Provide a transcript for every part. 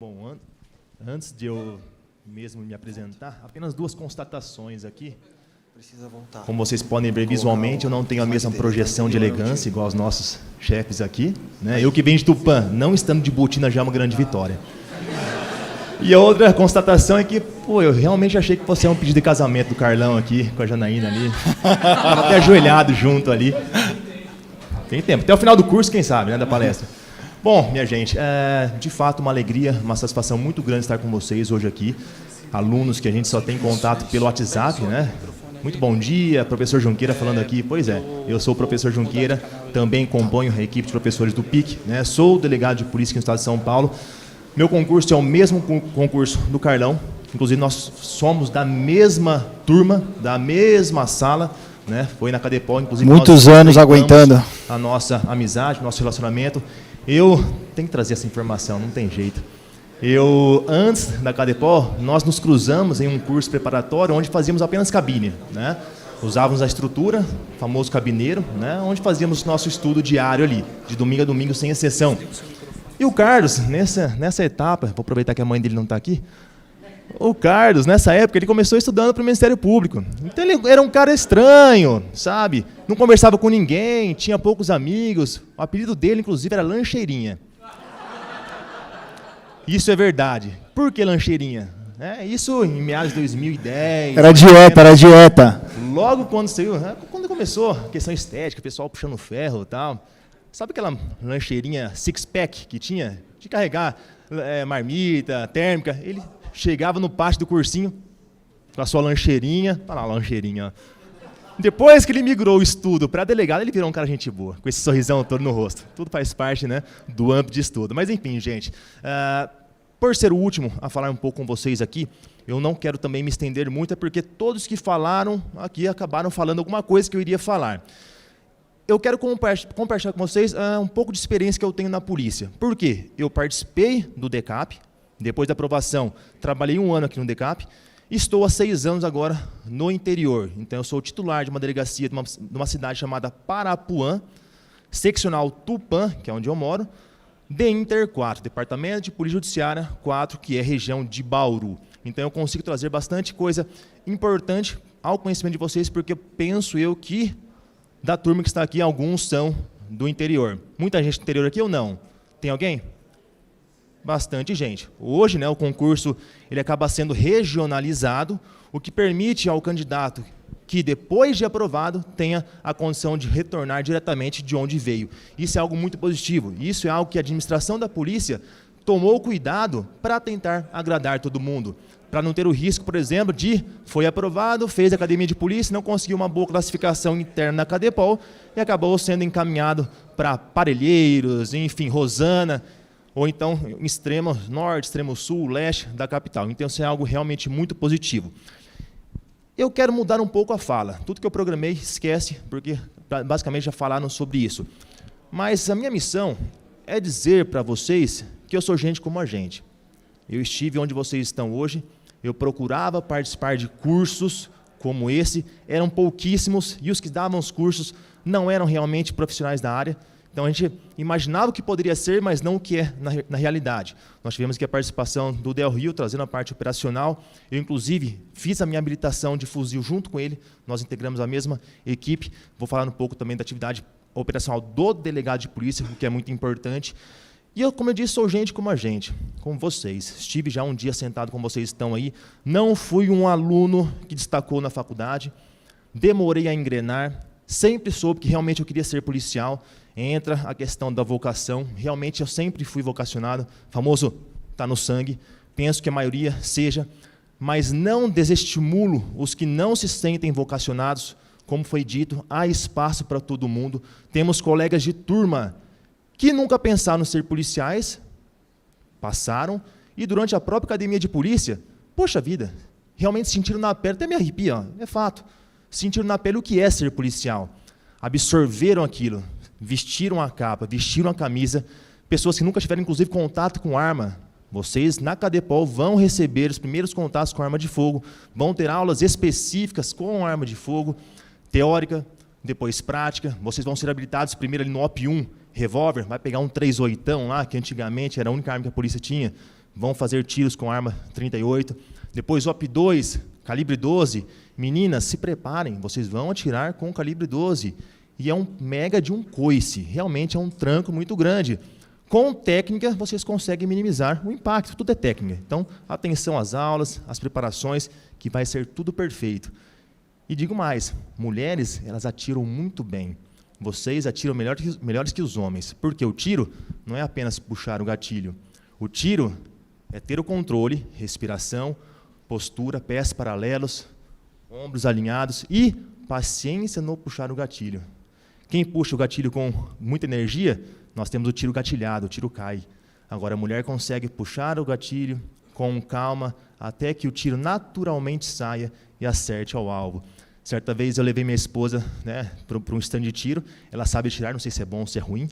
Bom, antes de eu mesmo me apresentar, apenas duas constatações aqui. Precisa voltar. Como vocês podem ver visualmente, eu não tenho a mesma projeção de elegância igual os nossos chefes aqui, né? Eu que venho de Tupã, não estando de botina já é uma grande vitória. E a outra constatação é que, pô, eu realmente achei que fosse um pedido de casamento do Carlão aqui, com a Janaína ali. Tava até ajoelhado junto ali. Tem tempo. Até o final do curso, quem sabe, né, da palestra. Bom, minha gente, de fato uma alegria, uma satisfação muito grande estar com vocês hoje aqui. Alunos que a gente só tem contato pelo WhatsApp, né? Muito bom dia, professor Junqueira falando aqui. Pois é, eu sou o professor Junqueira, também componho a equipe de professores do PIC, né? Sou o delegado de polícia aqui no estado de São Paulo. Meu concurso é o mesmo concurso do Carlão, inclusive nós somos da mesma turma, da mesma sala, né? Foi na Cadepol, inclusive muitos anos aguentando a nossa amizade, nosso relacionamento. Eu tenho que trazer essa informação, não tem jeito. Antes da Cadepol, nós nos cruzamos em um curso preparatório onde fazíamos apenas cabine, né? Usávamos a estrutura, famoso cabineiro, né? Onde fazíamos nosso estudo diário ali, de domingo a domingo, sem exceção. E o Carlos, nessa etapa, vou aproveitar que a mãe dele não está aqui, o Carlos, nessa época, ele começou estudando para o Ministério Público. Então ele era um cara estranho, sabe? Não conversava com ninguém, tinha poucos amigos. O apelido dele, inclusive, era Lancheirinha. Isso é verdade. Por que Lancheirinha? Isso em meados de 2010. Era dieta. Logo quando saiu, quando começou a questão estética, o pessoal puxando ferro e tal. Sabe aquela lancheirinha six-pack que tinha? De carregar marmita, térmica. Ele chegava no pátio do cursinho com a sua lancheirinha. Olha lá a lancheirinha. Depois que ele migrou o estudo para delegado, ele virou um cara gente boa, com esse sorrisão todo no rosto. Tudo faz parte, né, do âmbito de estudo. Mas enfim, gente, por ser o último a falar um pouco com vocês aqui, eu não quero também me estender muito, porque todos que falaram aqui acabaram falando alguma coisa que eu iria falar. Eu quero compartilhar com vocês um pouco de experiência que eu tenho na polícia. Por quê? Eu participei do DECAP, depois da aprovação, trabalhei 1 ano aqui no DECAP, estou há 6 anos agora no interior. Então, eu sou titular de uma delegacia de uma cidade chamada Parapuã, seccional Tupã, que é onde eu moro, DINTER 4, Departamento de Polícia Judiciária 4, que é região de Bauru. Então, eu consigo trazer bastante coisa importante ao conhecimento de vocês, porque penso eu que da turma que está aqui, alguns são do interior. Muita gente do interior aqui ou não? Tem alguém? Bastante gente. Hoje, né, o concurso ele acaba sendo regionalizado, o que permite ao candidato que, depois de aprovado, tenha a condição de retornar diretamente de onde veio. Isso é algo muito positivo. Isso é algo que a administração da polícia tomou cuidado para tentar agradar todo mundo. Para não ter o risco, por exemplo, de foi aprovado, fez a academia de polícia, não conseguiu uma boa classificação interna na Cadepol e acabou sendo encaminhado para Parelheiros, enfim, Rosana, ou então extremo norte, extremo sul, leste da capital. Então, isso é algo realmente muito positivo. Eu quero mudar um pouco a fala. Tudo que eu programei, esquece, porque basicamente já falaram sobre isso. Mas a minha missão é dizer para vocês que eu sou gente como a gente. Eu estive onde vocês estão hoje, eu procurava participar de cursos como esse, eram pouquíssimos, e os que davam os cursos não eram realmente profissionais da área. Então, a gente imaginava o que poderia ser, mas não o que é na realidade. Nós tivemos aqui a participação do Del Rio, trazendo a parte operacional. Eu, inclusive, fiz a minha habilitação de fuzil junto com ele. Nós integramos a mesma equipe. Vou falar um pouco também da atividade operacional do delegado de polícia, o que é muito importante. E eu, como eu disse, sou gente como a gente, como vocês. Estive já um dia sentado como vocês estão aí. Não fui um aluno que destacou na faculdade. Demorei a engrenar. Sempre soube que realmente eu queria ser policial. Entra a questão da vocação. Realmente eu sempre fui vocacionado. Famoso está no sangue. Penso que a maioria seja. Mas não desestimulo os que não se sentem vocacionados. Como foi dito, há espaço para todo mundo. Temos colegas de turma que nunca pensaram em ser policiais, passaram, e durante a própria academia de polícia, poxa vida, realmente sentiram na pele, até me arrepia, ó, é fato, sentiram na pele o que é ser policial, absorveram aquilo, vestiram a capa, vestiram a camisa, pessoas que nunca tiveram, inclusive, contato com arma. Vocês, na Cadepol, vão receber os primeiros contatos com arma de fogo, vão ter aulas específicas com arma de fogo, teórica, depois prática, vocês vão ser habilitados primeiro ali no OP1, revólver, vai pegar um 38ão lá, que antigamente era a única arma que a polícia tinha, vão fazer tiros com arma 38. Depois, OP2, calibre 12. Meninas, se preparem, vocês vão atirar com calibre 12. E é um mega de um coice, realmente é um tranco muito grande. Com técnica, vocês conseguem minimizar o impacto, tudo é técnica. Então, atenção às aulas, às preparações, que vai ser tudo perfeito. E digo mais, mulheres, elas atiram muito bem. Vocês atiram melhores que os homens, porque o tiro não é apenas puxar o gatilho. O tiro é ter o controle, respiração, postura, pés paralelos, ombros alinhados e paciência no puxar o gatilho. Quem puxa o gatilho com muita energia, nós temos o tiro gatilhado, o tiro cai. Agora, a mulher consegue puxar o gatilho com calma até que o tiro naturalmente saia e acerte ao alvo. Certa vez eu levei minha esposa, né, para um stand de tiro. Ela sabe atirar, não sei se é bom ou se é ruim.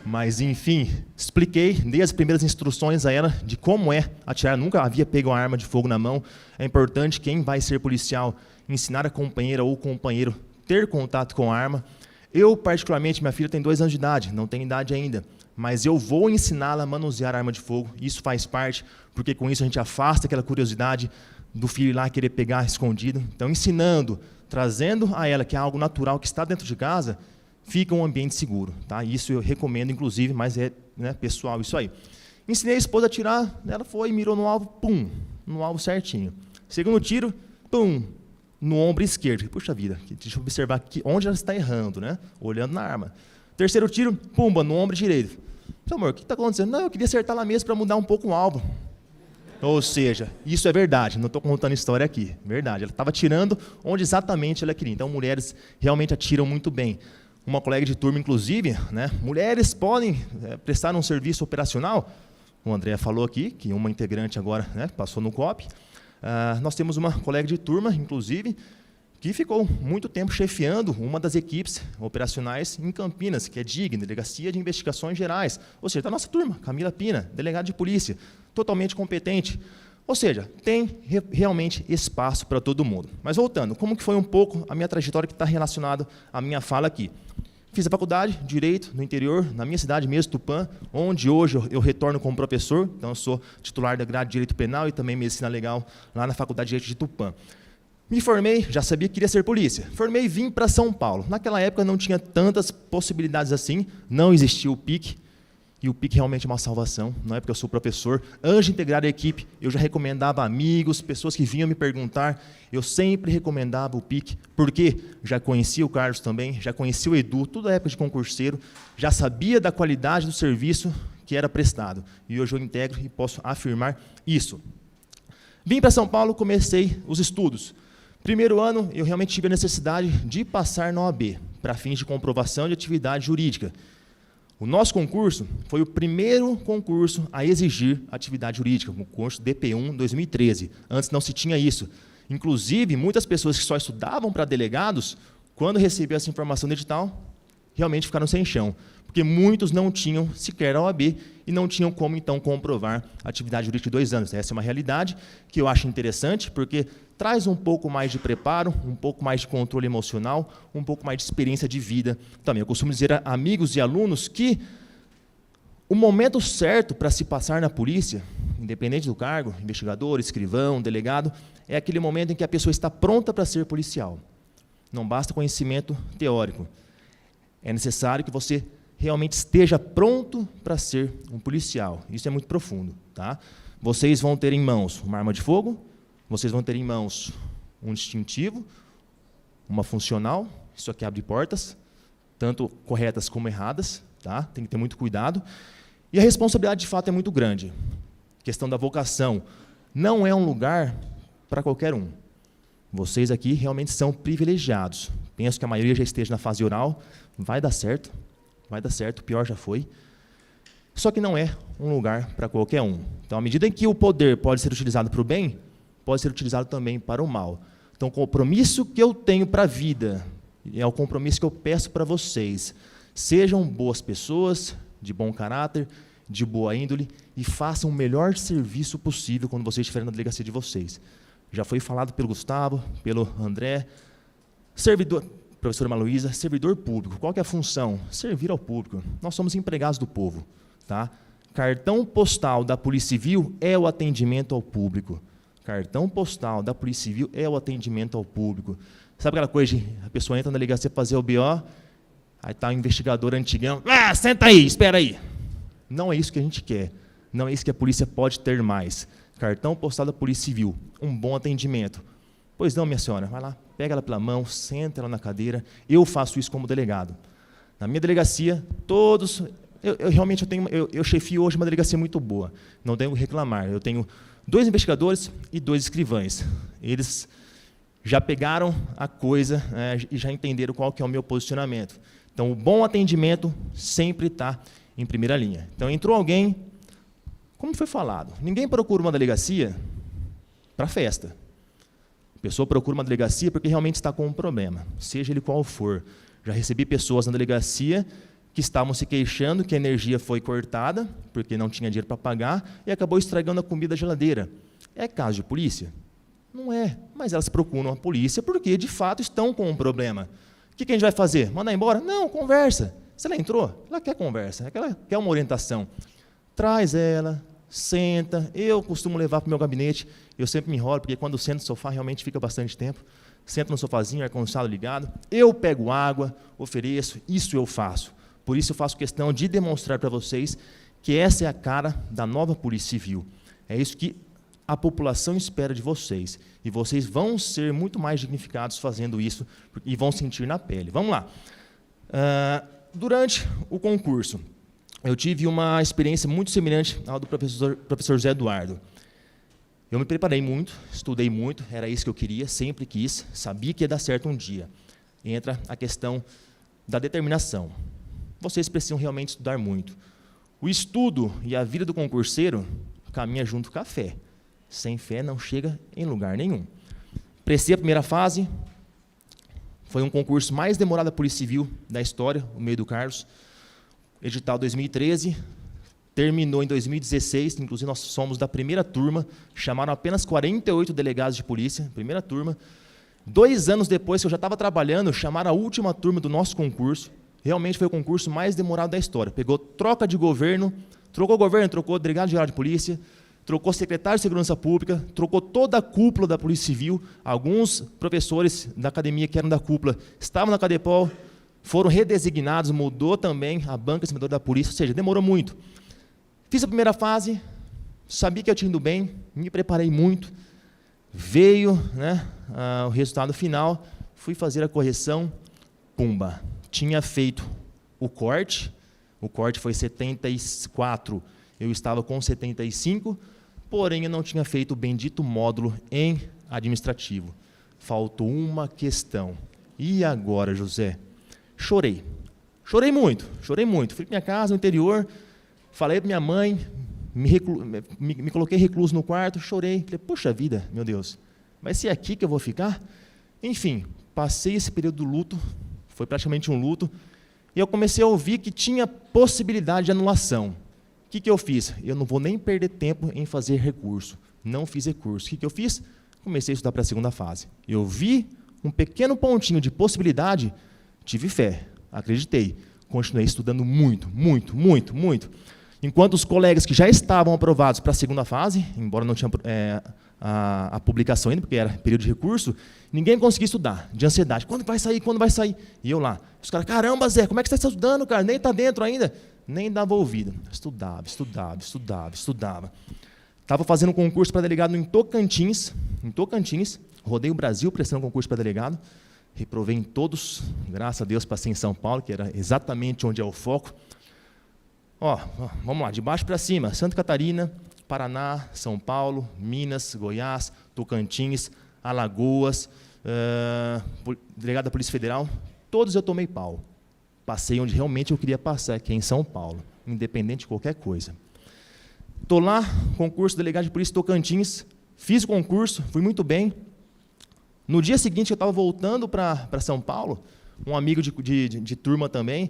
Mas, enfim, expliquei, dei as primeiras instruções a ela de como é atirar. Nunca havia pego uma arma de fogo na mão. É importante, quem vai ser policial, ensinar a companheira ou companheiro ter contato com a arma. Eu, particularmente, minha filha tem 2 anos de idade, não tem idade ainda, mas eu vou ensiná-la a manusear a arma de fogo. Isso faz parte, porque com isso a gente afasta aquela curiosidade do filho ir lá querer pegar escondido. Então, ensinando, trazendo a ela que é algo natural, que está dentro de casa, fica um ambiente seguro. Tá? Isso eu recomendo, inclusive, mas é, né, pessoal isso aí. Ensinei a esposa a atirar, ela foi, mirou no alvo, pum, no alvo certinho. Segundo tiro, pum, no ombro esquerdo. Puxa vida, deixa eu observar aqui onde ela está errando, né? Olhando na arma. Terceiro tiro, pumba, no ombro direito. Amor, o que está acontecendo? Não, eu queria acertar lá mesmo para mudar um pouco o alvo. Ou seja, isso é verdade, não estou contando história aqui. Verdade, ela estava atirando onde exatamente ela queria. Então, mulheres realmente atiram muito bem. Uma colega de turma, inclusive, né? Mulheres podem prestar um serviço operacional. O André falou aqui, que uma integrante agora, né, passou no COP. Nós temos uma colega de turma, inclusive, que ficou muito tempo chefiando uma das equipes operacionais em Campinas, que é DIG, Delegacia de Investigações Gerais. Ou seja, da nossa turma, Camila Pina, delegada de polícia, totalmente competente. Ou seja, tem realmente espaço para todo mundo. Mas voltando, como que foi um pouco a minha trajetória que está relacionada à minha fala aqui? Fiz a faculdade, Direito, no interior, na minha cidade mesmo, Tupã, onde hoje eu retorno como professor. Então, eu sou titular da grade de Direito Penal e também Medicina Legal lá na Faculdade de Direito de Tupã. Me formei, já sabia que queria ser polícia. Formei e vim para São Paulo. Naquela época não tinha tantas possibilidades assim, não existia o PIC, e o PIC realmente é uma salvação. Não é porque eu sou professor. Antes de integrar a equipe, eu já recomendava amigos, pessoas que vinham me perguntar. Eu sempre recomendava o PIC, porque já conhecia o Carlos também, já conhecia o Edu, toda a época de concurseiro, já sabia da qualidade do serviço que era prestado. E hoje eu integro e posso afirmar isso. Vim para São Paulo, comecei os estudos. Primeiro ano, eu realmente tive a necessidade de passar na OAB, para fins de comprovação de atividade jurídica. O nosso concurso foi o primeiro concurso a exigir atividade jurídica, o concurso DP1 2013. Antes não se tinha isso. Inclusive, muitas pessoas que só estudavam para delegados, quando recebiam essa informação do edital, realmente ficaram sem chão, porque muitos não tinham sequer a OAB e não tinham como, então, comprovar a atividade jurídica de 2 anos. Essa é uma realidade que eu acho interessante, porque traz um pouco mais de preparo, um pouco mais de controle emocional, um pouco mais de experiência de vida também. Eu costumo dizer a amigos e alunos que o momento certo para se passar na polícia, independente do cargo, investigador, escrivão, delegado, é aquele momento em que a pessoa está pronta para ser policial. Não basta conhecimento teórico. É necessário que você realmente esteja pronto para ser um policial. Isso é muito profundo. Tá? Vocês vão ter em mãos uma arma de fogo, vocês vão ter em mãos um distintivo, uma funcional, isso aqui abre portas, tanto corretas como erradas, tá? Tem que ter muito cuidado. E a responsabilidade, de fato, é muito grande. A questão da vocação. Não é um lugar para qualquer um. Vocês aqui realmente são privilegiados. Penso que a maioria já esteja na fase oral. Vai dar certo, o pior já foi. Só que não é um lugar para qualquer um. Então, à medida em que o poder pode ser utilizado para o bem, pode ser utilizado também para o mal. Então, o compromisso que eu tenho para a vida, é o compromisso que eu peço para vocês. Sejam boas pessoas, de bom caráter, de boa índole, e façam o melhor serviço possível quando vocês estiverem na delegacia de vocês. Já foi falado pelo Gustavo, pelo André, servidor, professora Maluísa, servidor público. Qual que é a função? Servir ao público. Nós somos empregados do povo. Tá? Cartão postal da Polícia Civil é o atendimento ao público. Cartão postal da Polícia Civil é o atendimento ao público. Sabe aquela coisa de a pessoa entra na delegacia fazer o BO, aí está o investigador antigão, senta aí, espera aí. Não é isso que a gente quer. Não é isso que a polícia pode ter mais. Cartão postal da Polícia Civil, um bom atendimento. Pois não, minha senhora, vai lá, pega ela pela mão, senta ela na cadeira. Eu faço isso como delegado. Na minha delegacia, todos... Eu chefio hoje uma delegacia muito boa, não tenho o que reclamar. Eu tenho 2 investigadores e 2 escrivães. Eles já pegaram a coisa e já entenderam qual que é o meu posicionamento. Então, o bom atendimento sempre está em primeira linha. Então, entrou alguém, como foi falado, ninguém procura uma delegacia para festa. A pessoa procura uma delegacia porque realmente está com um problema, seja ele qual for. Já recebi pessoas na delegacia que estavam se queixando que a energia foi cortada, porque não tinha dinheiro para pagar, e acabou estragando a comida da geladeira. É caso de polícia? Não é, mas elas procuram a polícia porque, de fato, estão com um problema. O que a gente vai fazer? Mandar embora? Não, conversa. Se ela entrou, ela quer conversa, ela quer uma orientação. Traz ela, senta. Eu costumo levar para o meu gabinete, eu sempre me enrolo, porque quando sento no sofá realmente fica bastante tempo. Sento no sofazinho, ar-condicionado ligado, eu pego água, ofereço, isso eu faço. Por isso eu faço questão de demonstrar para vocês que essa é a cara da nova Polícia Civil. É isso que a população espera de vocês. E vocês vão ser muito mais dignificados fazendo isso e vão sentir na pele. Vamos lá. Durante o concurso, eu tive uma experiência muito semelhante à do professor Zé Eduardo. Eu me preparei muito, estudei muito, era isso que eu queria, sempre quis, sabia que ia dar certo um dia. Entra a questão da determinação. Vocês precisam realmente estudar muito. O estudo e a vida do concurseiro caminha junto com a fé. Sem fé não chega em lugar nenhum. Prestei a primeira fase, foi um concurso mais demorado da Polícia Civil da história, o meio do Carlos. Edital 2013, terminou em 2016, inclusive nós somos da primeira turma, chamaram apenas 48 delegados de polícia, primeira turma. 2 anos depois que eu já estava trabalhando, chamaram a última turma do nosso concurso. Realmente foi o concurso mais demorado da história. Pegou troca de governo, trocou delegado-geral de polícia, trocou secretário de segurança pública, trocou toda a cúpula da Polícia Civil. Alguns professores da academia que eram da cúpula estavam na Cadepol, foram redesignados, mudou também a banca servidora da polícia, ou seja, demorou muito. Fiz a primeira fase, sabia que eu tinha ido bem, me preparei muito, veio o resultado final, fui fazer a correção, pumba. Tinha feito o corte foi 74, eu estava com 75, porém eu não tinha feito o bendito módulo em administrativo. Faltou uma questão. E agora, José? Chorei muito. Fui para minha casa, no interior, falei para minha mãe, me coloquei recluso no quarto, chorei. Falei, poxa vida, meu Deus, vai ser aqui que eu vou ficar? Enfim, passei esse período do luto, foi praticamente um luto, e eu comecei a ouvir que tinha possibilidade de anulação. O que eu fiz? Eu não vou nem perder tempo em fazer recurso. Não fiz recurso. O que eu fiz? Comecei a estudar para a segunda fase. Eu vi um pequeno pontinho de possibilidade, tive fé, acreditei. Continuei estudando muito. Enquanto os colegas que já estavam aprovados para a segunda fase, embora não tinha a publicação ainda, porque era período de recurso, ninguém conseguia estudar, de ansiedade. Quando vai sair? E eu lá. Os caras, caramba, Zé, como é que você está estudando, cara? Nem está dentro ainda. Nem dava ouvido. Estudava. Estava fazendo um concurso para delegado em Tocantins, rodei o Brasil prestando concurso para delegado, reprovei em todos, graças a Deus passei em São Paulo, que era exatamente onde é o foco. Vamos lá, de baixo para cima, Santa Catarina, Paraná, São Paulo, Minas, Goiás, Tocantins, Alagoas, delegado da Polícia Federal, todos eu tomei pau. Passei onde realmente eu queria passar, que é em São Paulo, independente de qualquer coisa. Estou lá, concurso de delegado de polícia Tocantins, fiz o concurso, fui muito bem. No dia seguinte, eu estava voltando para São Paulo, um amigo de turma também,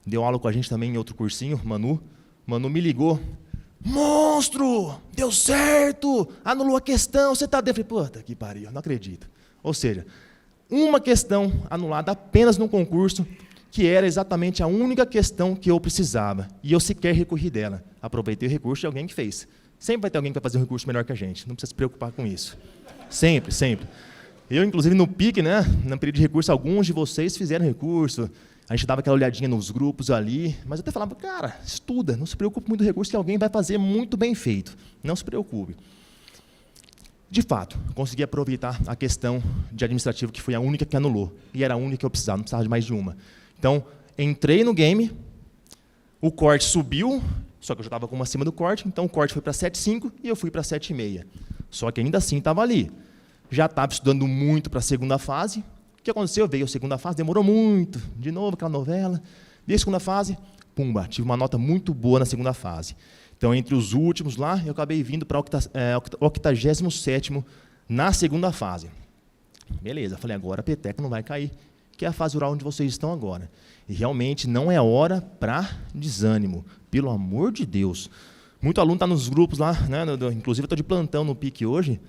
deu aula com a gente também em outro cursinho, Manu me ligou, monstro, deu certo, anulou a questão, você está dentro. Eu falei, puta que pariu, não acredito. Ou seja, uma questão anulada apenas no concurso, que era exatamente a única questão que eu precisava, e eu sequer recorri dela. Aproveitei o recurso de alguém que fez. Sempre vai ter alguém que vai fazer um recurso melhor que a gente, não precisa se preocupar com isso. Sempre, sempre. Eu, inclusive, no PIC, né, no período de recurso, alguns de vocês fizeram recurso, a gente dava aquela olhadinha nos grupos ali, mas eu até falava, cara, estuda, não se preocupe muito com o recurso, que alguém vai fazer muito bem feito. Não se preocupe. De fato, consegui aproveitar a questão de administrativo, que foi a única que anulou. E era a única que eu precisava, não precisava de mais de uma. Então, entrei no game, o corte subiu, só que eu já estava como acima do corte, então o corte foi para 7,5 e eu fui para 7,5. Só que ainda assim estava ali. Já estava estudando muito para a segunda fase. O que aconteceu? Veio a segunda fase, demorou muito. De novo, aquela novela. Veio a segunda fase, pumba, tive uma nota muito boa na segunda fase. Então, entre os últimos lá, eu acabei vindo para 87º na segunda fase. Beleza, falei, agora a peteca não vai cair, que é a fase oral onde vocês estão agora. E realmente não é hora para desânimo, pelo amor de Deus. Muito aluno está nos grupos lá, né, inclusive eu estou de plantão no PIC hoje,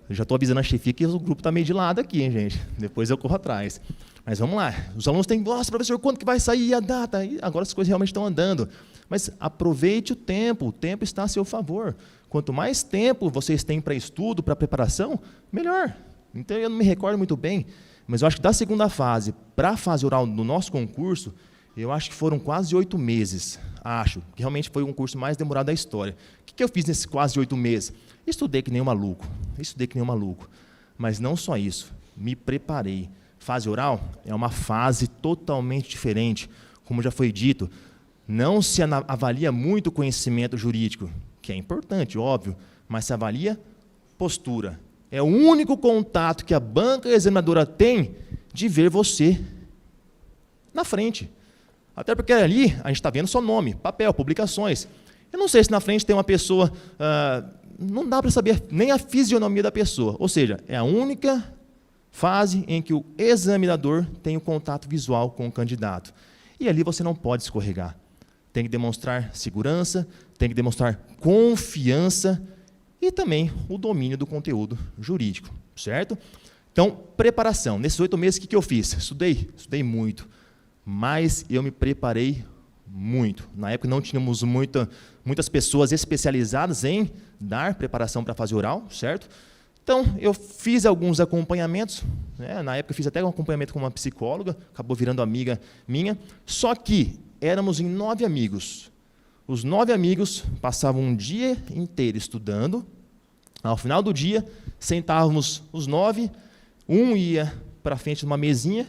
eu já estou avisando a chefia que o grupo está meio de lado aqui, hein, gente. Depois eu corro atrás. Mas vamos lá. Os alunos têm, nossa, professor, quando que vai sair a data? E agora as coisas realmente estão andando. Mas aproveite o tempo está a seu favor. Quanto mais tempo vocês têm para estudo, para preparação, melhor. Então, eu não me recordo muito bem, mas eu acho que da segunda fase para a fase oral do nosso concurso, eu acho que foram quase 8 meses, acho, que realmente foi um curso mais demorado da história. O que eu fiz nesses quase 8 meses? Estudei que nem um maluco, mas não só isso, me preparei. Fase oral é uma fase totalmente diferente, como já foi dito, não se avalia muito o conhecimento jurídico, que é importante, óbvio, mas se avalia postura. É o único contato que a banca examinadora tem de ver você na frente. Até porque ali a gente está vendo só nome, papel, publicações. Eu não sei se na frente tem uma pessoa, não dá para saber nem a fisionomia da pessoa. Ou seja, é a única fase em que o examinador tem o contato visual com o candidato. E ali você não pode escorregar. Tem que demonstrar segurança, tem que demonstrar confiança e também o domínio do conteúdo jurídico, certo? Então, preparação. Nesses 8 meses, o que eu fiz? Estudei muito, mas eu me preparei muito. Na época não tínhamos muitas pessoas especializadas em dar preparação para a fase oral, certo? Então, eu fiz alguns acompanhamentos, né? Na época eu fiz até um acompanhamento com uma psicóloga, acabou virando amiga minha, só que éramos em 9 amigos. Os 9 amigos passavam um dia inteiro estudando, ao final do dia, sentávamos os 9, um ia para frente de uma mesinha,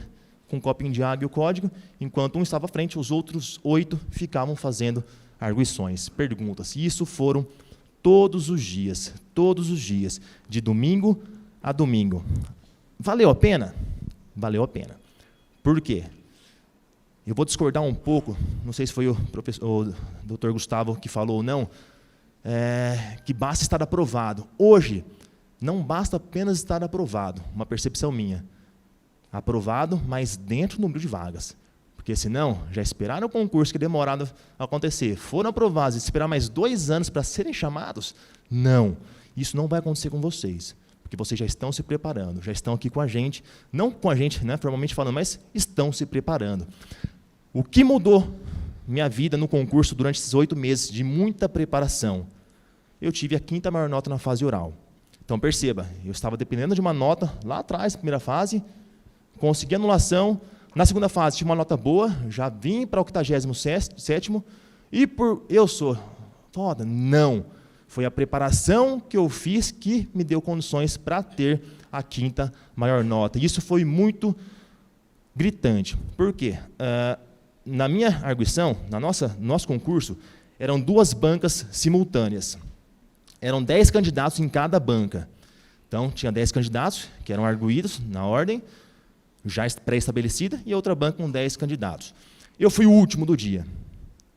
com um copinho de água e o código, enquanto um estava à frente, os outros 8 ficavam fazendo arguições, perguntas. E isso foram todos os dias, de domingo a domingo. Valeu a pena? Valeu a pena. Por quê? Eu vou discordar um pouco, não sei se foi o Dr. Gustavo que falou ou não, que basta estar aprovado. Hoje, não basta apenas estar aprovado, uma percepção minha. Aprovado, mas dentro do número de vagas. Porque senão, já esperaram o concurso que é demorado a acontecer, foram aprovados e esperar mais 2 anos para serem chamados? Não, isso não vai acontecer com vocês, porque vocês já estão se preparando, já estão aqui com a gente, não com a gente, né, formalmente falando, mas estão se preparando. O que mudou minha vida no concurso durante esses 8 meses de muita preparação? Eu tive a 5ª maior nota na fase oral. Então, perceba, eu estava dependendo de uma nota lá atrás, na primeira fase, consegui anulação. Na segunda fase, tinha uma nota boa, já vim para o 87º, e por eu sou foda, não. Foi a preparação que eu fiz que me deu condições para ter a 5ª maior nota. E isso foi muito gritante. Por quê? Na minha arguição, no nosso concurso, eram 2 bancas simultâneas. Eram 10 candidatos em cada banca. Então, tinha 10 candidatos, que eram arguídos na ordem, já pré-estabelecida, e outra banca com 10 candidatos. Eu fui o último do dia.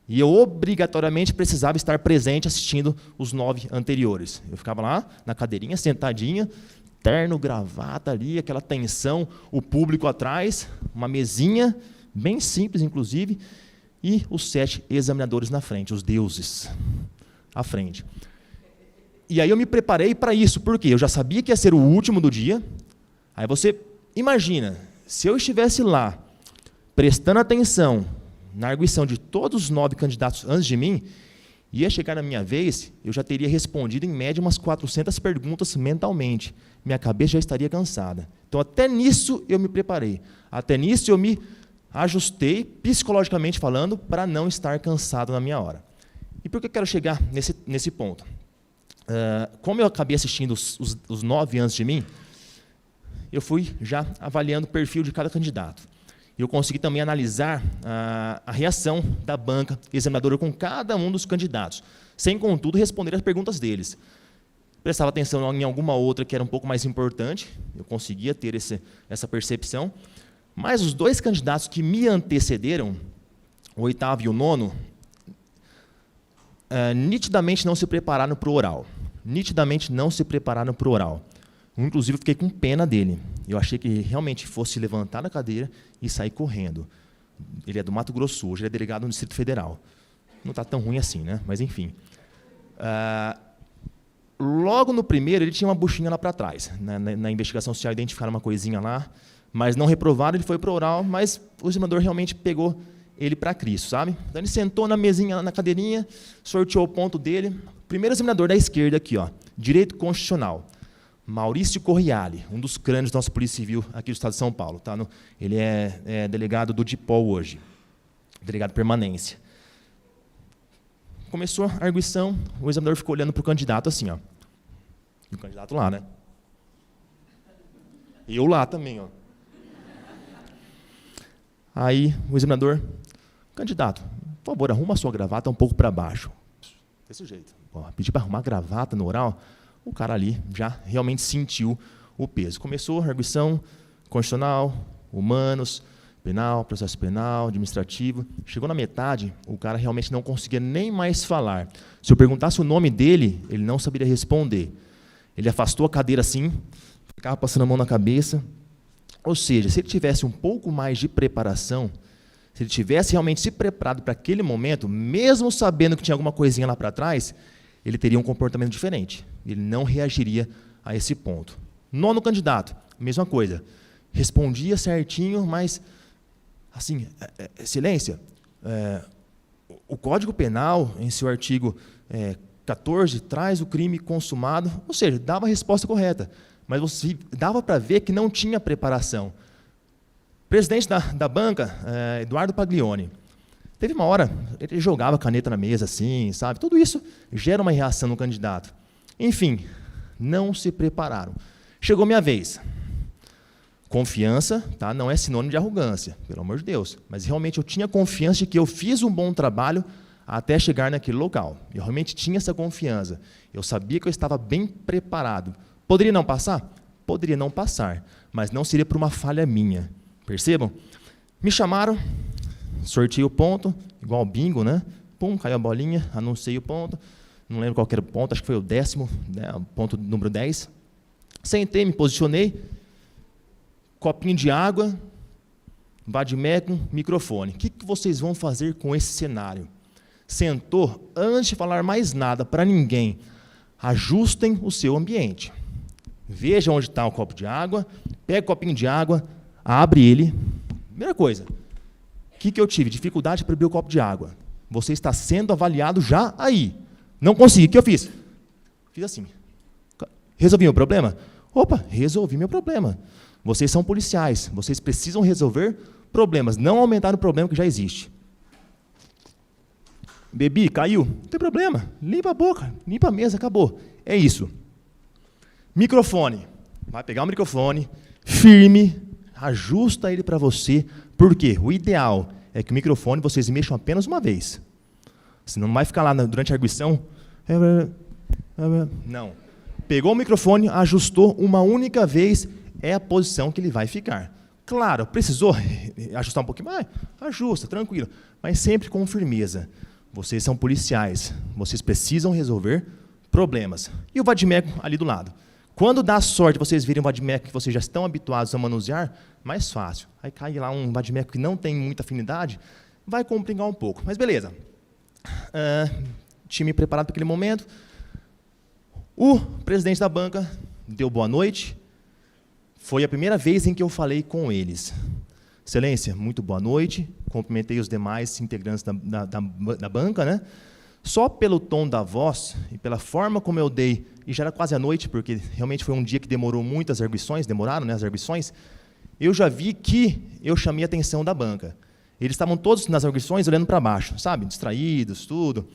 E eu obrigatoriamente precisava estar presente assistindo os 9 anteriores. Eu ficava lá, na cadeirinha, sentadinha, terno, gravata ali, aquela tensão, o público atrás, uma mesinha, bem simples, inclusive, e os 7 examinadores na frente, os deuses à frente. E aí eu me preparei para isso, porque eu já sabia que ia ser o último do dia. Aí você imagina, se eu estivesse lá, prestando atenção na arguição de todos os 9 candidatos antes de mim, ia chegar na minha vez, eu já teria respondido em média umas 400 perguntas mentalmente. Minha cabeça já estaria cansada. Então, até nisso eu me preparei. Até nisso eu me ajustei, psicologicamente falando, para não estar cansado na minha hora. E por que eu quero chegar nesse ponto? Como eu acabei assistindo os 9 antes de mim, eu fui já avaliando o perfil de cada candidato. Eu consegui também analisar a reação da banca examinadora com cada um dos candidatos, sem, contudo, responder as perguntas deles. Prestava atenção em alguma outra que era um pouco mais importante, eu conseguia ter essa percepção, mas os 2 candidatos que me antecederam, o 8º e o 9º, nitidamente não se prepararam para o oral. Nitidamente não se prepararam para o oral. Inclusive, eu fiquei com pena dele. Eu achei que realmente fosse levantar da cadeira e sair correndo. Ele é do Mato Grosso do Sul, hoje ele é delegado no Distrito Federal. Não está tão ruim assim, né? Mas, enfim. Logo no primeiro, ele tinha uma buchinha lá para trás. Na investigação social, identificaram uma coisinha lá, mas não reprovaram, ele foi para o oral, mas o examinador realmente pegou ele para Cristo, sabe? Então, ele sentou na mesinha, na cadeirinha, sorteou o ponto dele. Primeiro examinador da esquerda aqui, ó, Direito Constitucional. Maurício Correale, um dos crânios da nossa Polícia Civil aqui do Estado de São Paulo. Tá? Ele é delegado do DIPOL hoje, delegado permanência. Começou a arguição, o examinador ficou olhando para o candidato assim, ó. E o candidato lá, né? Eu lá também, ó. Aí o examinador, candidato, por favor, arruma a sua gravata um pouco para baixo. Desse jeito. Pedir para arrumar a gravata no oral, o cara ali já realmente sentiu o peso. Começou a arguição constitucional, humanos, penal, processo penal, administrativo. Chegou na metade, o cara realmente não conseguia nem mais falar. Se eu perguntasse o nome dele, ele não saberia responder. Ele afastou a cadeira assim, ficava passando a mão na cabeça. Ou seja, se ele tivesse um pouco mais de preparação, se ele tivesse realmente se preparado para aquele momento, mesmo sabendo que tinha alguma coisinha lá para trás, ele teria um comportamento diferente. Ele não reagiria a esse ponto. 9º candidato, mesma coisa. Respondia certinho, mas, assim, excelência, o Código Penal, em seu artigo 14, traz o crime consumado, ou seja, dava a resposta correta, mas você dava para ver que não tinha preparação. Presidente da banca, Eduardo Paglioni, teve uma hora, ele jogava a caneta na mesa, assim, sabe? Tudo isso gera uma reação no candidato. Enfim, não se prepararam. Chegou minha vez. Confiança, tá? Não é sinônimo de arrogância, pelo amor de Deus. Mas realmente eu tinha confiança de que eu fiz um bom trabalho até chegar naquele local. Eu realmente tinha essa confiança. Eu sabia que eu estava bem preparado. Poderia não passar? Poderia não passar, mas não seria por uma falha minha. Percebam? Me chamaram, sorteei o ponto, igual bingo, né? Pum, caiu a bolinha, anunciei o ponto. Não lembro qual era o ponto, acho que foi o 10º, né? O ponto número 10. Sentei, me posicionei, copinho de água, vadimeco, microfone. O que vocês vão fazer com esse cenário? Sentou, antes de falar mais nada para ninguém, ajustem o seu ambiente. Veja onde está o copo de água, pega o copinho de água, abre ele. Primeira coisa, o que eu tive? Dificuldade para beber o copo de água. Você está sendo avaliado já aí. Não consegui, o que eu fiz? Fiz assim. Resolvi meu problema? Opa, resolvi meu problema. Vocês são policiais, vocês precisam resolver problemas, não aumentar o problema que já existe. Bebi, caiu, não tem problema, limpa a boca, limpa a mesa, acabou. É isso. Microfone, vai pegar o microfone, firme, ajusta ele para você, porque o ideal é que o microfone vocês mexam apenas uma vez. Senão não vai ficar lá durante a arguição. Não. Pegou o microfone, ajustou uma única vez, é a posição que ele vai ficar. Claro, precisou ajustar um pouquinho mais? Ajusta, tranquilo, mas sempre com firmeza. Vocês são policiais, vocês precisam resolver problemas. E o vadimeco ali do lado. Quando dá sorte vocês virem um vadimeco que vocês já estão habituados a manusear, mais fácil. Aí cai lá um vadimeco que não tem muita afinidade, vai complicar um pouco, mas beleza. Time preparado para aquele momento. O presidente da banca deu boa noite. Foi a primeira vez em que eu falei com eles. Excelência, muito boa noite. Cumprimentei os demais integrantes da banca, né? Só pelo tom da voz e pela forma como eu dei, e já era quase a noite, porque realmente foi um dia que demorou muito as arguições, demoraram, né, as arguições, eu já vi que eu chamei a atenção da banca. Eles estavam todos nas arguições olhando para baixo, sabe? Distraídos, tudo.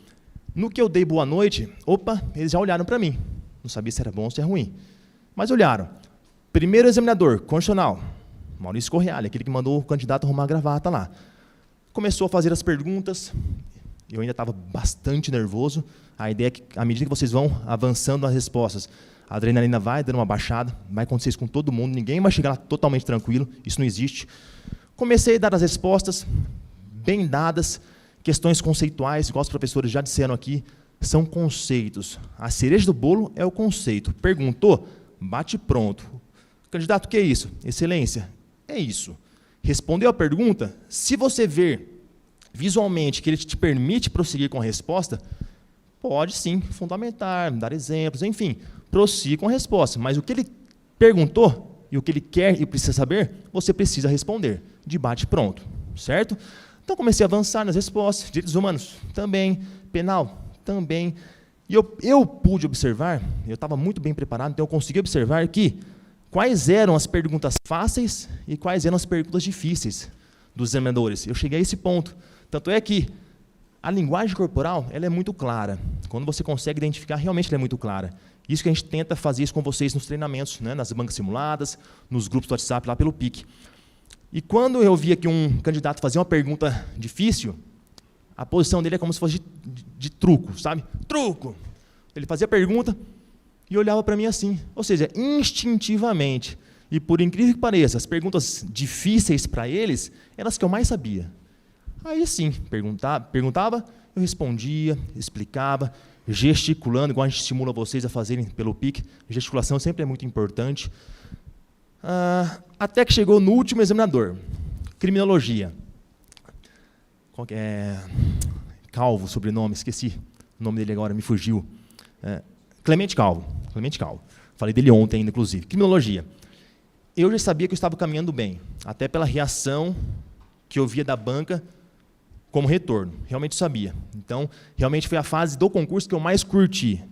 No que eu dei boa noite, opa, eles já olharam para mim. Não sabia se era bom ou se era ruim. Mas olharam. Primeiro examinador, constitucional, Maurício Correale, aquele que mandou o candidato arrumar a gravata lá. Começou a fazer as perguntas. Eu ainda estava bastante nervoso. A ideia é que, à medida que vocês vão avançando nas respostas, a adrenalina vai dando uma baixada, vai acontecer isso com todo mundo, ninguém vai chegar lá totalmente tranquilo, isso não existe. Comecei a dar as respostas, bem dadas, questões conceituais, igual os professores já disseram aqui, são conceitos. A cereja do bolo é o conceito. Perguntou, bate pronto. Candidato, o que é isso? Excelência, é isso. Respondeu a pergunta, se você ver visualmente que ele te permite prosseguir com a resposta, pode sim fundamentar, dar exemplos, enfim, prossiga com a resposta. Mas o que ele perguntou e o que ele quer e precisa saber, você precisa responder. Debate pronto, certo? Então comecei a avançar nas respostas, direitos humanos também, penal também. E eu pude observar, eu estava muito bem preparado, então eu consegui observar que quais eram as perguntas fáceis e quais eram as perguntas difíceis dos examinadores. Eu cheguei a esse ponto. Tanto é que a linguagem corporal ela é muito clara. Quando você consegue identificar, realmente ela é muito clara. Isso que a gente tenta fazer isso com vocês nos treinamentos, né, nas bancas simuladas, nos grupos do WhatsApp, lá pelo PIC. E quando eu via que um candidato fazia uma pergunta difícil, a posição dele é como se fosse de truco, sabe? Truco! Ele fazia a pergunta e olhava para mim assim. Ou seja, instintivamente. E por incrível que pareça, as perguntas difíceis para eles eram as que eu mais sabia. Aí sim, perguntava, eu respondia, explicava, gesticulando, igual a gente estimula vocês a fazerem pelo PIC. Gesticulação sempre é muito importante. Até que chegou no último examinador, criminologia. Qual que é? Calvo, sobrenome, esqueci. O nome dele agora me fugiu. Clemente Calvo. Falei dele ontem ainda, inclusive. Criminologia. Eu já sabia que eu estava caminhando bem, até pela reação que eu via da banca como retorno. Realmente sabia. Então, realmente foi a fase do concurso que eu mais curti.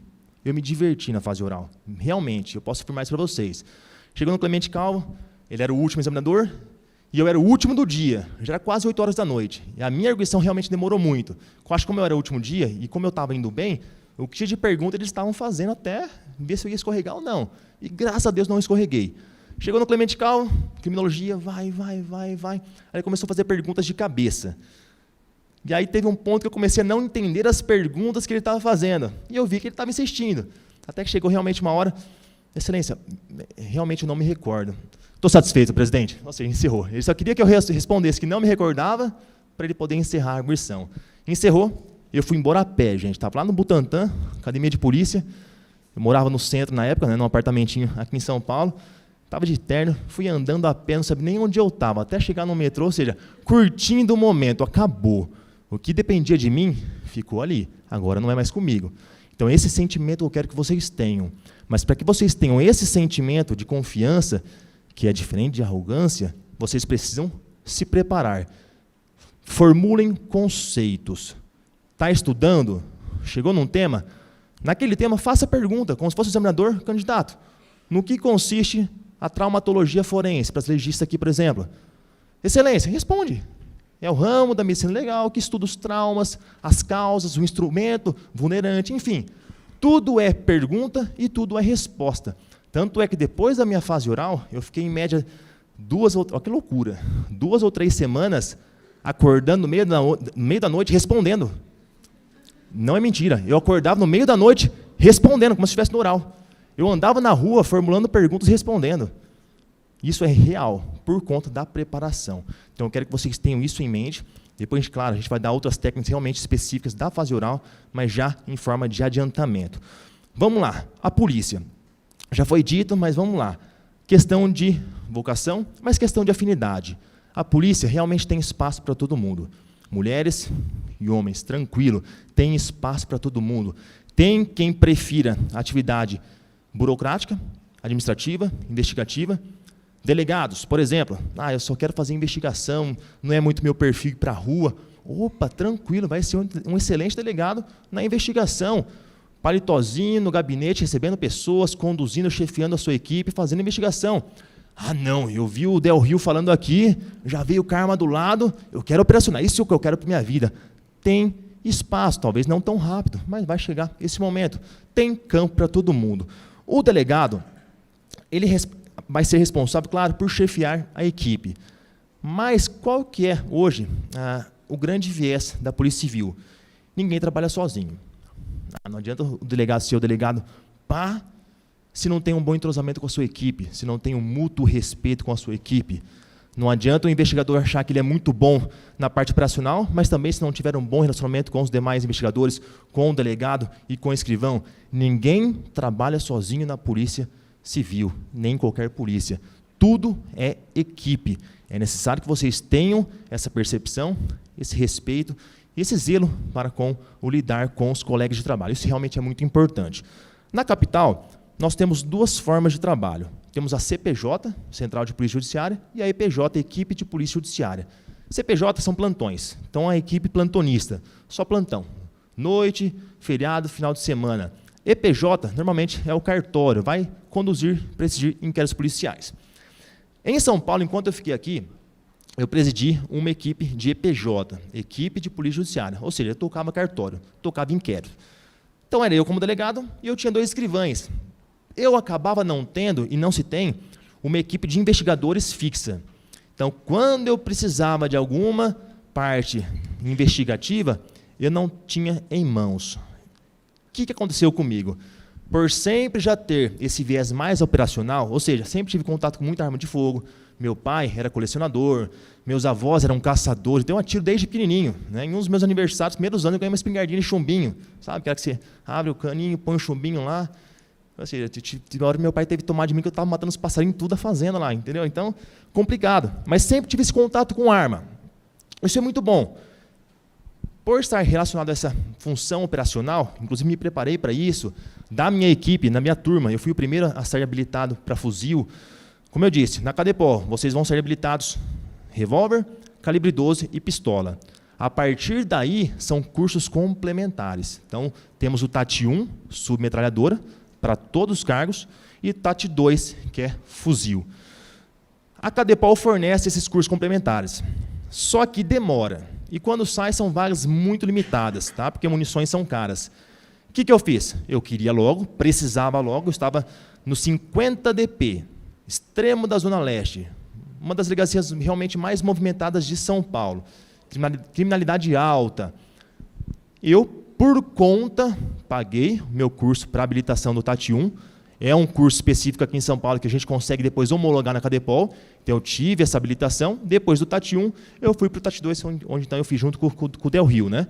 Eu me diverti na fase oral. Realmente, eu posso afirmar isso para vocês. Chegou no Clemente Calvo, ele era o último examinador, e eu era o último do dia. Já era quase 8 horas da noite. E a minha arguição realmente demorou muito. Eu acho que como eu era o último dia, e como eu estava indo bem, o que tinha de pergunta eles estavam fazendo até ver se eu ia escorregar ou não. E graças a Deus não escorreguei. Chegou no Clemente Calvo, criminologia, vai. Aí ele começou a fazer perguntas de cabeça. E aí teve um ponto que eu comecei a não entender as perguntas que ele estava fazendo. E eu vi que ele estava insistindo. Até que chegou realmente uma hora, Excelência, realmente eu não me recordo. Estou satisfeito, presidente. Nossa, ele encerrou. Ele só queria que eu respondesse que não me recordava para ele poder encerrar a arguição. Encerrou, eu fui embora a pé, gente. Estava lá no Butantã, academia de polícia. Eu morava no centro na época, né, num apartamentinho aqui em São Paulo. Estava de terno, fui andando a pé, não sabia nem onde eu estava, até chegar no metrô, ou seja, curtindo o momento, acabou. O que dependia de mim, ficou ali. Agora não é mais comigo. Então, esse sentimento eu quero que vocês tenham. Mas para que vocês tenham esse sentimento de confiança, que é diferente de arrogância, vocês precisam se preparar. Formulem conceitos. Está estudando? Chegou num tema? Naquele tema, faça a pergunta, como se fosse o examinador, candidato. No que consiste a traumatologia forense, para as legistas aqui, por exemplo? Excelência, responde. É o ramo da medicina legal que estuda os traumas, as causas, o instrumento vulnerante, enfim. Tudo é pergunta e tudo é resposta. Tanto é que depois da minha fase oral, eu fiquei em média 2 ou 3 semanas acordando no meio da noite respondendo. Não é mentira, eu acordava no meio da noite respondendo, como se estivesse no oral. Eu andava na rua formulando perguntas e respondendo. Isso é real, por conta da preparação. Então, eu quero que vocês tenham isso em mente. Depois, claro, a gente vai dar outras técnicas realmente específicas da fase oral, mas já em forma de adiantamento. Vamos lá, a polícia. Já foi dito, mas vamos lá. Questão de vocação, mas questão de afinidade. A polícia realmente tem espaço para todo mundo. Mulheres e homens, tranquilo, tem espaço para todo mundo. Tem quem prefira a atividade burocrática, administrativa, investigativa. Delegados, por exemplo, eu só quero fazer investigação, não é muito meu perfil ir para a rua. Opa, tranquilo, vai ser um excelente delegado na investigação. Palitozinho no gabinete, recebendo pessoas, conduzindo, chefiando a sua equipe, fazendo investigação. Não, eu vi o Del Rio falando aqui, já veio o karma do lado, eu quero operacionar, isso é o que eu quero para minha vida. Tem espaço, talvez não tão rápido, mas vai chegar esse momento. Tem campo para todo mundo. O delegado, ele vai ser responsável, claro, por chefiar a equipe. Mas qual que é, hoje, o grande viés da Polícia Civil? Ninguém trabalha sozinho. Não adianta o delegado ser o delegado se não tem um bom entrosamento com a sua equipe, se não tem um mútuo respeito com a sua equipe. Não adianta o investigador achar que ele é muito bom na parte operacional, mas também se não tiver um bom relacionamento com os demais investigadores, com o delegado e com o escrivão. Ninguém trabalha sozinho na Polícia Civil, nem qualquer polícia. Tudo é equipe. É necessário que vocês tenham essa percepção, esse respeito e esse zelo para com o lidar com os colegas de trabalho. Isso realmente é muito importante. Na capital, nós temos duas formas de trabalho. Temos a CPJ, Central de Polícia Judiciária, e a EPJ, Equipe de Polícia Judiciária. CPJ são plantões, então a equipe plantonista, só plantão. Noite, feriado, final de semana. EPJ, normalmente, é o cartório, vai conduzir, presidir inquéritos policiais. Em São Paulo, enquanto eu fiquei aqui, eu presidi uma equipe de EPJ, Equipe de Polícia Judiciária, ou seja, eu tocava cartório, tocava inquérito. Então, era eu como delegado e eu tinha 2 escrivães. Eu acabava não tendo, e não se tem, uma equipe de investigadores fixa. Então, quando eu precisava de alguma parte investigativa, eu não tinha em mãos. O que aconteceu comigo? Por sempre já ter esse viés mais operacional, ou seja, sempre tive contato com muita arma de fogo, meu pai era colecionador, meus avós eram caçadores, então eu atiro desde pequenininho. Né? Em um dos meus aniversários, primeiros anos, eu ganhei uma espingardinha de chumbinho. Sabe aquela que você abre o caninho, põe o chumbinho lá? Ou seja, uma hora meu pai teve que tomar de mim que eu estava matando os passarinhos tudo da fazenda lá, entendeu? Então, complicado. Mas sempre tive esse contato com arma. Isso é muito bom. Por estar relacionado a essa função operacional, inclusive me preparei para isso, da minha equipe, na minha turma, eu fui o primeiro a ser habilitado para fuzil. Como eu disse, na Cadepol, vocês vão ser habilitados revólver, calibre 12 e pistola. A partir daí, são cursos complementares. Então, temos o TAT 1, submetralhadora, para todos os cargos, e TAT 2, que é fuzil. A Cadepol fornece esses cursos complementares, só que demora. E quando sai, são vagas muito limitadas, tá? Porque munições são caras. O que eu fiz? Eu queria logo, precisava logo, eu estava no 50 DP, extremo da Zona Leste, uma das delegacias realmente mais movimentadas de São Paulo, criminalidade alta. Eu, por conta, paguei o meu curso para habilitação do TAT 1, é um curso específico aqui em São Paulo que a gente consegue depois homologar na Cadepol, então eu tive essa habilitação, depois do TAT 1, eu fui para o TAT 2, onde então eu fiz junto com o Del Rio, né?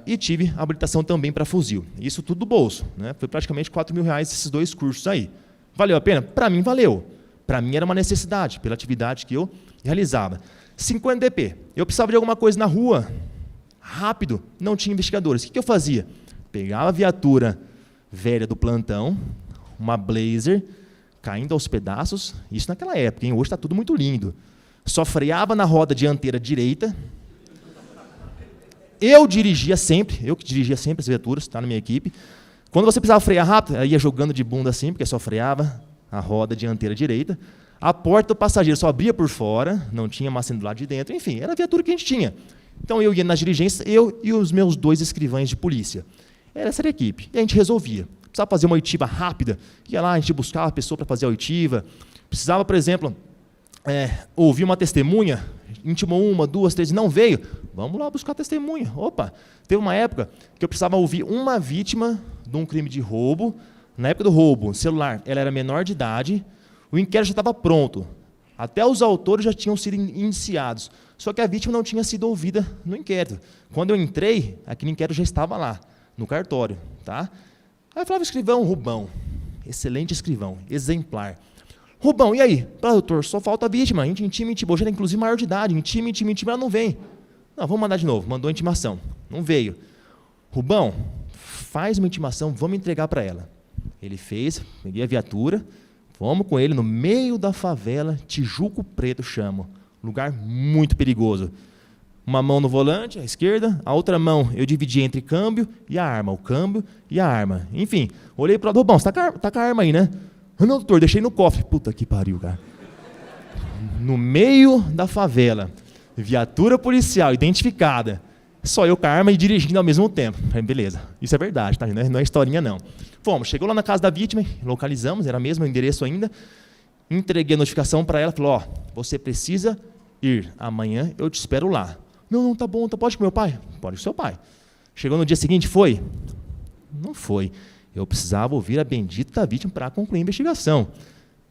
E tive habilitação também para fuzil. Isso tudo do bolso, né? Foi praticamente R$4.000 esses 2 cursos aí. Valeu a pena? Para mim, valeu. Para mim era uma necessidade, pela atividade que eu realizava. 50 DP. Eu precisava de alguma coisa na rua, rápido, não tinha investigadores. O que eu fazia? Pegava a viatura velha do plantão, uma Blazer, caindo aos pedaços, isso naquela época, hein? Hoje está tudo muito lindo. Só freava na roda dianteira direita. Eu que dirigia sempre as viaturas, está na minha equipe. Quando você precisava frear rápido, eu ia jogando de bunda assim, porque só freava a roda dianteira direita. A porta do passageiro só abria por fora, não tinha maçã do lado de dentro, enfim, era a viatura que a gente tinha. Então eu ia nas diligências, eu e os meus 2 escrivães de polícia. Era essa a equipe, e a gente resolvia. Precisava fazer uma oitiva rápida, ia lá, a gente buscava a pessoa para fazer a oitiva. Precisava, por exemplo, ouvir uma testemunha, intimou 1, 2, 3, não veio, vamos lá buscar a testemunha. Opa, teve uma época que eu precisava ouvir uma vítima de um crime de roubo. Na época do roubo, o celular, ela era menor de idade, o inquérito já estava pronto, até os autores já tinham sido iniciados, só que a vítima não tinha sido ouvida no inquérito. Quando eu entrei, aquele inquérito já estava lá, no cartório. Tá? Aí eu falava, escrivão, Rubão, excelente escrivão, exemplar. Rubão, e aí? Doutor, só falta a vítima, intima, hoje ela é inclusive maior de idade, intima, ela não vem. Não, vamos mandar de novo, mandou a intimação, não veio. Rubão, faz uma intimação, vamos entregar para ela. Ele fez, peguei a viatura, Fomos com ele no meio da favela, Tijuco Preto chama. Lugar muito perigoso. Uma mão no volante, à esquerda, a outra mão eu dividi entre câmbio e a arma. O câmbio e a arma. Enfim, olhei para o lado, bom, você tá com a arma aí, né? Não, doutor, deixei no cofre. Puta que pariu, cara. No meio da favela, viatura policial identificada, só eu com a arma e dirigindo ao mesmo tempo. Falei, beleza, isso é verdade, tá? Não é historinha não. Fomos, chegou lá na casa da vítima, localizamos, era mesmo o endereço ainda, entreguei a notificação para ela, falou, você precisa ir, amanhã eu te espero lá. Não, tá bom, pode ir com meu pai? Pode ir com seu pai. Chegou no dia seguinte, foi? Não foi. Eu precisava ouvir a bendita vítima para concluir a investigação.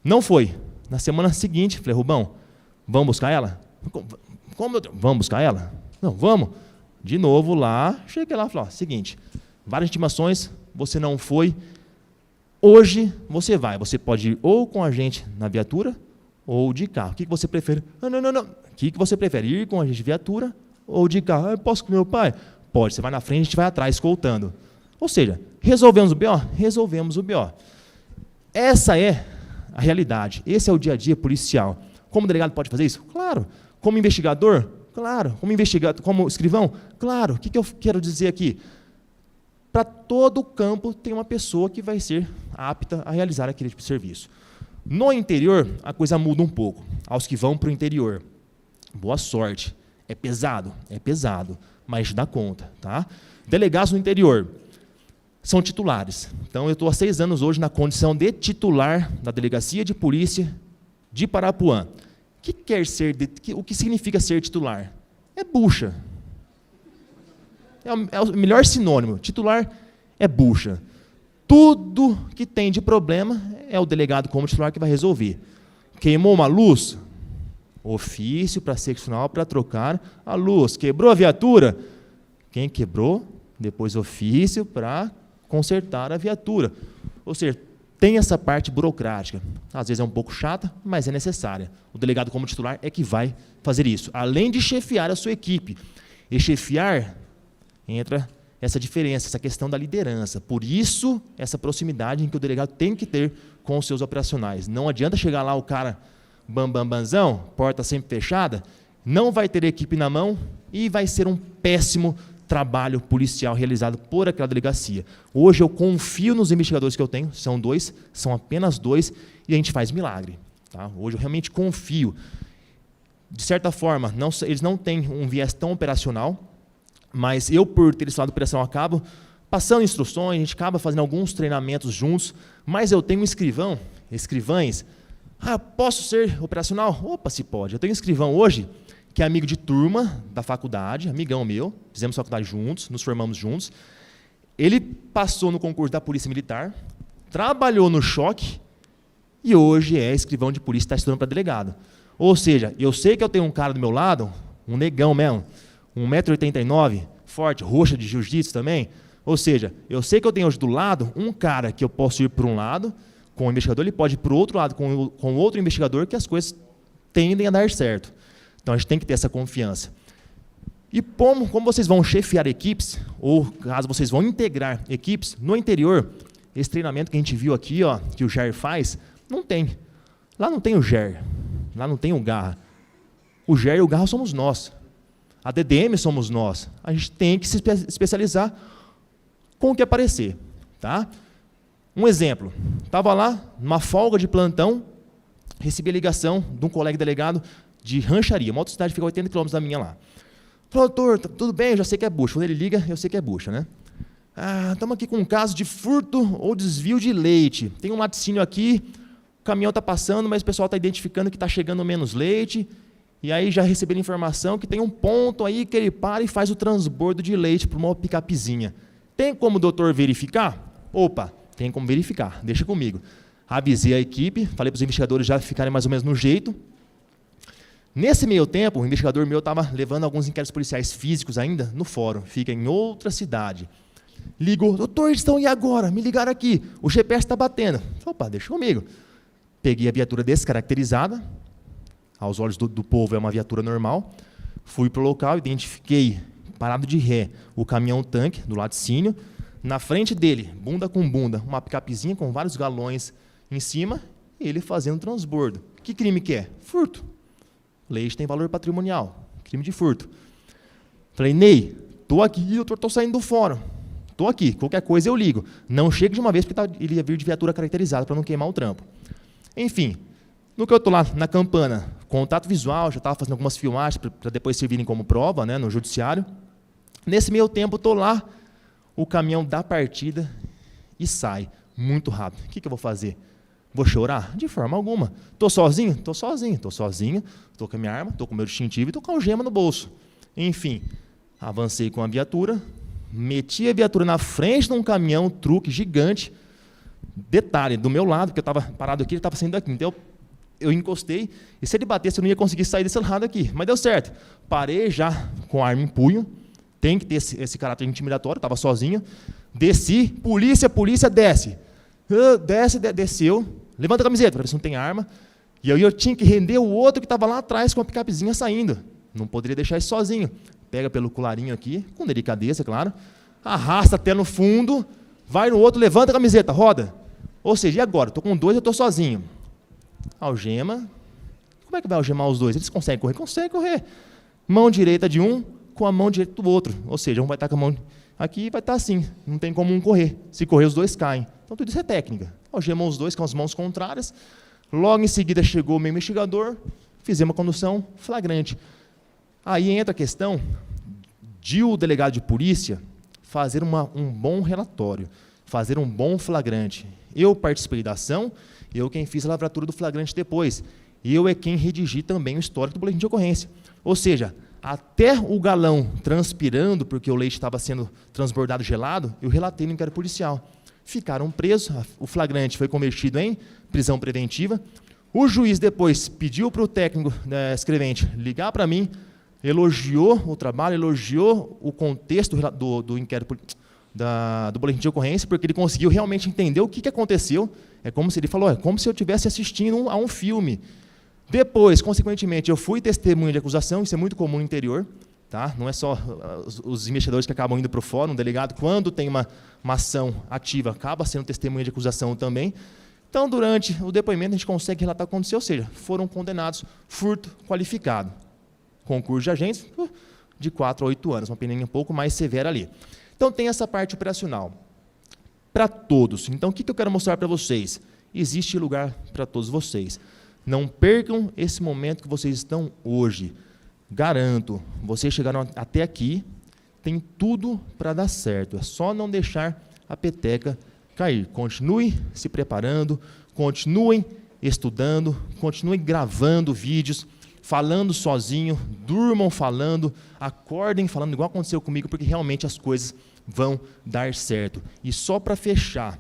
Não foi. Na semana seguinte, falei, Rubão, vamos buscar ela? Como? Vamos buscar ela? Não, vamos. De novo lá, cheguei lá e falei, seguinte, várias intimações, você não foi, hoje você vai. Você pode ir ou com a gente na viatura ou de carro. O que você prefere? Não. O que você prefere? Ir com a gente de viatura ou de carro? Eu posso com meu pai? Pode, você vai na frente, a gente vai atrás, escoltando. Ou seja, resolvemos o BO? Resolvemos o BO. Essa é a realidade. Esse é o dia a dia policial. Como delegado pode fazer isso? Claro. Como investigador? Claro. Como investigador, como escrivão? Claro. O que eu quero dizer aqui? Para todo o campo tem uma pessoa que vai ser apta a realizar aquele tipo de serviço. No interior, a coisa muda um pouco. Aos que vão para o interior, boa sorte. É pesado, mas dá conta. Tá? Delegados no interior são titulares. Então, eu estou há 6 anos hoje na condição de titular da Delegacia de Polícia de Parapuã. O que significa ser titular? É bucha. É o melhor sinônimo. Titular é bucha. Tudo que tem de problema é o delegado como titular que vai resolver. Queimou uma luz? Ofício para seccional para trocar a luz. Quebrou a viatura? Quem quebrou? Depois ofício para consertar a viatura. Ou seja, tem essa parte burocrática. Às vezes é um pouco chata, mas é necessária. O delegado como titular é que vai fazer isso. Além de chefiar a sua equipe. E chefiar, entra essa diferença, essa questão da liderança. Por isso, essa proximidade em que o delegado tem que ter com os seus operacionais. Não adianta chegar lá o cara bambambãzão, porta sempre fechada, não vai ter equipe na mão e vai ser um péssimo trabalho policial realizado por aquela delegacia. Hoje eu confio nos investigadores que eu tenho, são apenas 2, e a gente faz milagre. Tá? Hoje eu realmente confio. De certa forma, eles não têm um viés tão operacional, mas eu, por ter esse lado operacional, acabo passando instruções, a gente acaba fazendo alguns treinamentos juntos, mas eu tenho um escrivães. Posso ser operacional? Opa, se pode. Eu tenho um escrivão hoje, que é amigo de turma da faculdade, amigão meu, fizemos faculdade juntos, nos formamos juntos. Ele passou no concurso da Polícia Militar, trabalhou no choque e hoje é escrivão de polícia, está estudando para delegado. Ou seja, eu sei que eu tenho um cara do meu lado, um negão mesmo, 1,89 m, forte, roxa de jiu-jitsu também. Ou seja, eu sei que eu tenho hoje do lado um cara que eu posso ir para um lado, com o investigador, ele pode ir para o outro lado com outro investigador, que as coisas tendem a dar certo. Então, a gente tem que ter essa confiança. E como vocês vão chefiar equipes, ou caso vocês vão integrar equipes, no interior, esse treinamento que a gente viu aqui, ó, que o Jair faz, não tem. Lá não tem o Jair, lá não tem o Garra. O Jair e o Garra somos nós. A DDM somos nós. A gente tem que se especializar com o que aparecer. Tá? Um exemplo, estava lá, numa folga de plantão, recebi a ligação de um colega delegado de Rancharia, uma outra cidade que fica a 80 km da minha lá. Falou, doutor, tudo bem, eu já sei que é bucha. Quando ele liga, eu sei que é bucha, né? Estamos aqui com um caso de furto ou desvio de leite. Tem um laticínio aqui, o caminhão está passando, mas o pessoal está identificando que está chegando menos leite, e aí já receberam informação que tem um ponto aí que ele para e faz o transbordo de leite para uma picapezinha. Tem como o doutor verificar? Opa, tem como verificar, deixa comigo. Avisei a equipe, falei para os investigadores já ficarem mais ou menos no jeito. Nesse meio tempo, o investigador meu estava levando alguns inquéritos policiais físicos ainda no fórum, fica em outra cidade. Ligou, doutor, eles estão aí agora, me ligaram aqui, o GPS está batendo. Opa, deixa comigo. Peguei a viatura descaracterizada, aos olhos do povo é uma viatura normal, fui para o local, identifiquei, parado de ré, o caminhão-tanque do laticínio, na frente dele, bunda com bunda, uma picapezinha com vários galões em cima ele fazendo transbordo. Que crime que é? Furto. Leite tem valor patrimonial, crime de furto. Falei, Ney, estou aqui e eu estou saindo do fórum. Estou aqui, qualquer coisa eu ligo. Não chega de uma vez, porque ele ia vir de viatura caracterizada para não queimar o trampo. Enfim, no que eu estou lá na campana, contato visual, já estava fazendo algumas filmagens para depois servirem como prova, né, no judiciário. Nesse meio tempo, estou lá, o caminhão dá partida e sai muito rápido. O que eu vou fazer? Vou chorar? De forma alguma. Estou sozinho? Estou sozinho. Estou sozinho, estou com a minha arma, estou com o meu distintivo e estou com a algema no bolso. Enfim, avancei com a viatura, meti a viatura na frente de um caminhão, truque gigante. Detalhe, do meu lado, porque eu estava parado aqui, ele estava saindo daqui. Então, eu encostei, e se ele batesse, eu não ia conseguir sair desse lado aqui. Mas deu certo. Parei já com a arma em punho, tem que ter esse caráter intimidatório, estava sozinho. Desci, polícia, desce. Desceu, levanta a camiseta, para ver se não tem arma. E aí eu tinha que render o outro que estava lá atrás com a picapezinha saindo. Não poderia deixar ele sozinho. Pega pelo colarinho aqui, com delicadeza, claro. Arrasta até no fundo, vai no outro, levanta a camiseta, roda. Ou seja, e agora? Estou com dois, eu estou sozinho. Algema. Como é que vai algemar os dois? Eles conseguem correr? Conseguem correr. Mão direita de um com a mão direita do outro. Ou seja, um vai estar com a mão aqui e vai estar assim. Não tem como um correr. Se correr, os dois caem. Então, tudo isso é técnica. Algemam os dois com as mãos contrárias. Logo em seguida, chegou o meu investigador. Fizemos uma condução flagrante. Aí entra a questão de o delegado de polícia fazer um bom relatório, fazer um bom flagrante. Eu participei da ação, eu quem fiz a lavratura do flagrante depois. Eu é quem redigi também o histórico do boletim de ocorrência. Ou seja, até o galão transpirando, porque o leite estava sendo transbordado gelado, eu relatei no inquérito policial. Ficaram presos, o flagrante foi convertido em prisão preventiva. O juiz depois pediu para o técnico escrevente ligar para mim, elogiou o trabalho, elogiou o contexto do inquérito do boletim de ocorrência, porque ele conseguiu realmente entender o que aconteceu. É como se ele falou, é como se eu estivesse assistindo a um filme. Depois, consequentemente, eu fui testemunha de acusação, isso é muito comum no interior, tá? Não é só os investigadores que acabam indo para o fórum, o delegado, quando tem uma ação ativa, acaba sendo testemunha de acusação também. Então, durante o depoimento, a gente consegue relatar o que aconteceu, ou seja, foram condenados furto qualificado. Concurso de agentes, de 4 a 8 anos, uma peninha um pouco mais severa ali. Então, tem essa parte operacional. Para todos. Então, o que eu quero mostrar para vocês? Existe lugar para todos vocês. Não percam esse momento que vocês estão hoje. Garanto, vocês chegaram até aqui, tem tudo para dar certo. É só não deixar a peteca cair. Continue se preparando, continuem estudando, continuem gravando vídeos, falando sozinho, durmam falando, acordem falando, igual aconteceu comigo, porque realmente as coisas vão dar certo. E só para fechar,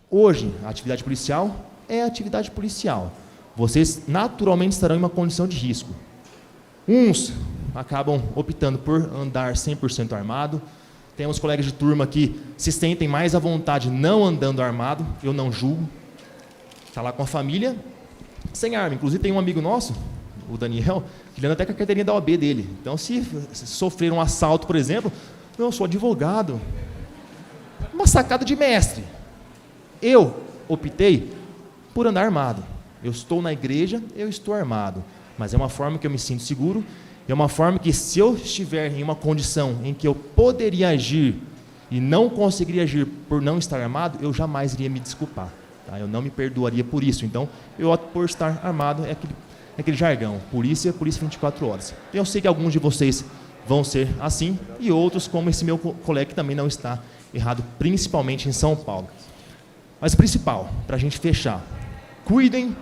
hoje a atividade policial é atividade policial. Vocês naturalmente estarão em uma condição de risco. Uns acabam optando por andar 100% armado. Temos colegas de turma que se sentem mais à vontade não andando armado, eu não julgo. Está lá com a família, sem arma. Inclusive tem um amigo nosso, o Daniel, que ele anda até com a carteirinha da OAB dele. Então, se sofrer um assalto, por exemplo, eu sou advogado. Uma sacada de mestre. Eu optei por andar armado. Eu estou na igreja, eu estou armado. Mas é uma forma que eu me sinto seguro, é uma forma que, se eu estiver em uma condição em que eu poderia agir e não conseguiria agir por não estar armado, eu jamais iria me desculpar. Tá? Eu não me perdoaria por isso. Então, eu opto por estar armado, é aquele jargão, polícia 24 horas. Eu sei que alguns de vocês vão ser assim, e outros, como esse meu colega, que também não está errado, principalmente em São Paulo. Mas o principal, para a gente fechar, cuidem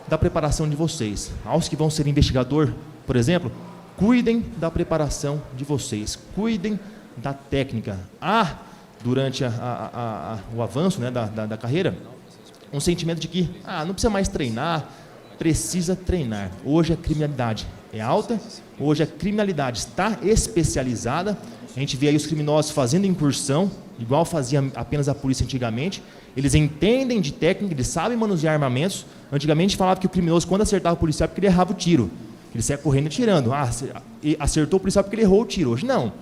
da preparação de vocês. Aos que vão ser investigador, por exemplo, cuidem da preparação de vocês, cuidem da técnica. Durante o avanço, né, da carreira, um sentimento de que não precisa mais treinar, precisa treinar. Hoje a criminalidade é alta, hoje a criminalidade está especializada. A gente vê aí os criminosos fazendo incursão, igual fazia apenas a polícia antigamente. Eles entendem de técnica, eles sabem manusear armamentos. Antigamente falava que o criminoso, quando acertava o policial, porque ele errava o tiro. Ele saia correndo e tirando. Acertou o policial porque ele errou o tiro. Hoje não.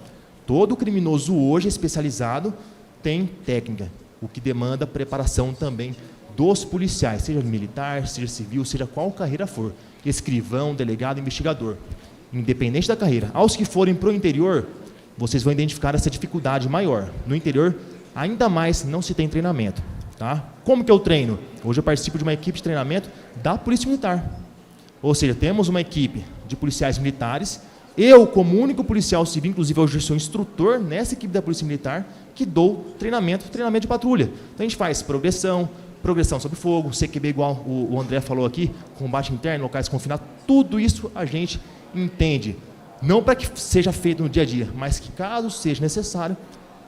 Todo criminoso hoje especializado tem técnica, o que demanda preparação também dos policiais, seja militar, seja civil, seja qual carreira for, escrivão, delegado, investigador, independente da carreira. Aos que forem para o interior, vocês vão identificar essa dificuldade maior. No interior, ainda mais não se tem treinamento. Tá? Como que eu treino? Hoje eu participo de uma equipe de treinamento da Polícia Militar. Ou seja, temos uma equipe de policiais militares. Eu, como único policial civil, inclusive hoje sou instrutor nessa equipe da Polícia Militar, que dou treinamento de patrulha. Então a gente faz progressão sob fogo, CQB igual o André falou aqui, combate interno, locais confinados, tudo isso a gente entende. Não para que seja feito no dia a dia, mas que caso seja necessário,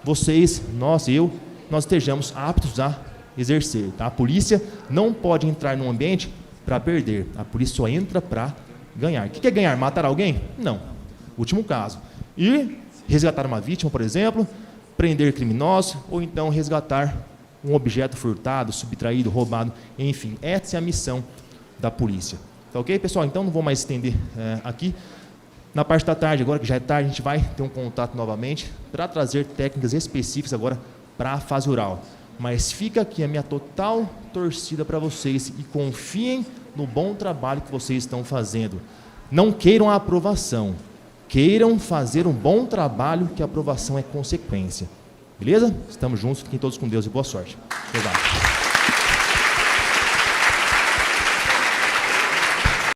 vocês, nós estejamos aptos a exercer. Tá? A polícia não pode entrar num ambiente para perder, a polícia só entra para ganhar. O que é ganhar? Matar alguém? Não. Último caso. Ir resgatar uma vítima, por exemplo, prender criminosos, ou então resgatar um objeto furtado, subtraído, roubado, enfim. Essa é a missão da polícia. Tá ok, pessoal? Então não vou mais estender aqui. Na parte da tarde, agora que já é tarde, a gente vai ter um contato novamente para trazer técnicas específicas agora para a fase rural. Mas fica aqui a minha total torcida para vocês e confiem no bom trabalho que vocês estão fazendo. Não queiram a aprovação, queiram fazer um bom trabalho, que a aprovação é consequência. Beleza? Estamos juntos, fiquem todos com Deus e boa sorte. Obrigado.